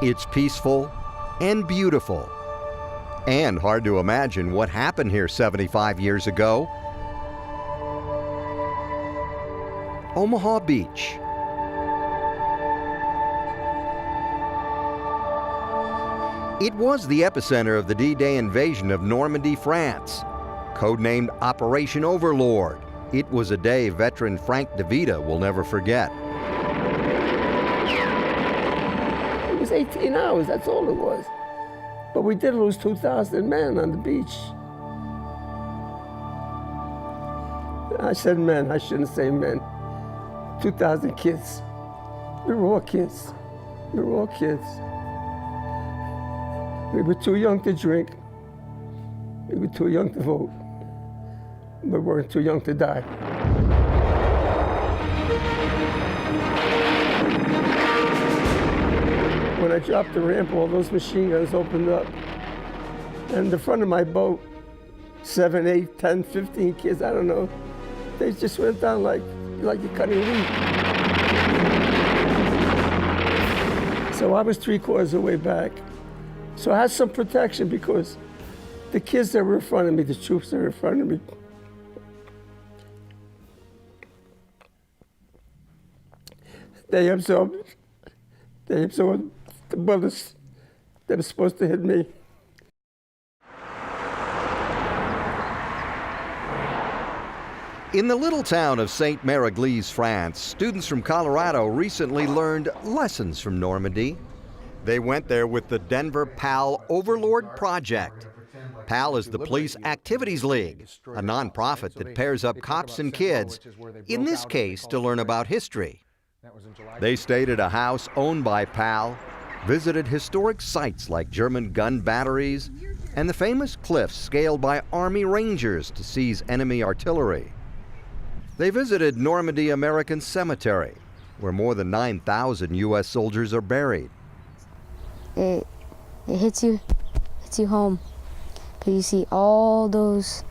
It's peaceful and beautiful. And hard to imagine what happened here 75 years ago. Omaha Beach. It was the epicenter of the D-Day invasion of Normandy, France, codenamed Operation Overlord. It was a day veteran Frank DeVita will never forget. It was 18 hours, that's all it was. But we did lose 2,000 men on the beach. I said men, I shouldn't say men. 2,000 kids. We were all kids. We were all kids. We were too young to drink. We were too young to vote. We weren't too young to die. When I dropped the ramp, all those machine guns opened up. And the front of my boat, 7, 8, 10, 15 kids, I don't know, they just went down like you're cutting wheat. So I was 3/4 of the way back. So I had some protection because the kids that were in front of me, the troops that were in front of me, they absorbed the bullets that were supposed to hit me. In the little town of St. Mère Eglise, France, students from Colorado recently learned lessons from Normandy. They went there with the Denver PAL Overlord Project. PAL is the Police Activities League, a nonprofit that pairs up cops and kids, in this case to learn about history. They stayed at a house owned by PAL, visited historic sites like German gun batteries, and the famous cliffs scaled by Army Rangers to seize enemy artillery. They visited Normandy American Cemetery, where more than 9,000 U.S. soldiers are buried. It hits you home, because you see all those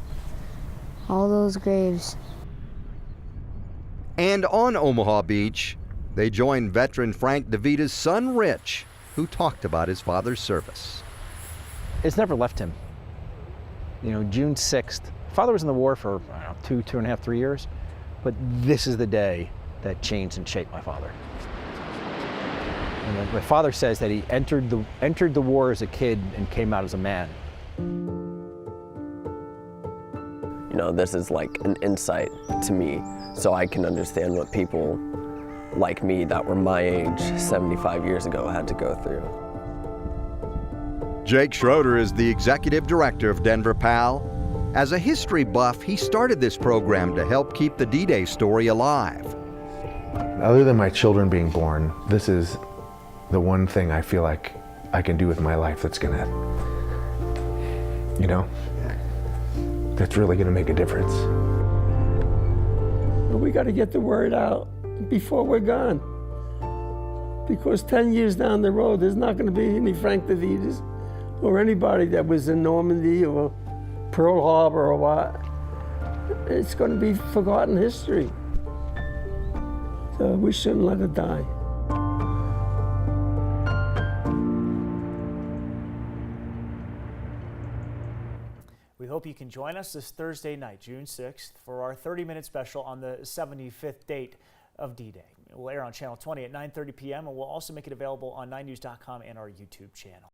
graves. And on Omaha Beach, they joined veteran Frank DeVita's son, Rich, who talked about his father's service. It's never left him. You know, June 6th, father was in the war for, I don't know, 2.5, 3 years, but this is the day that changed and shaped my father. And my father says that he entered the war as a kid and came out as a man. You know, this is like an insight to me, so I can understand what people like me that were my age 75 years ago had to go through. Jake Schroeder is the executive director of Denver PAL. As a history buff, he started this program to help keep the D-Day story alive. Other than my children being born, this is the one thing I feel like I can do with my life that's gonna, you know, that's really gonna make a difference. But we gotta get the word out before we're gone. Because 10 years down the road, there's not gonna be any Frank DeVitas or anybody that was in Normandy or Pearl Harbor or what. It's gonna be forgotten history. So we shouldn't let it die. We hope you can join us this Thursday night, June 6th, for our 30-minute special on the 75th date of D-Day. It will air on Channel 20 at 9:30 p.m. and we'll also make it available on 9news.com and our YouTube channel.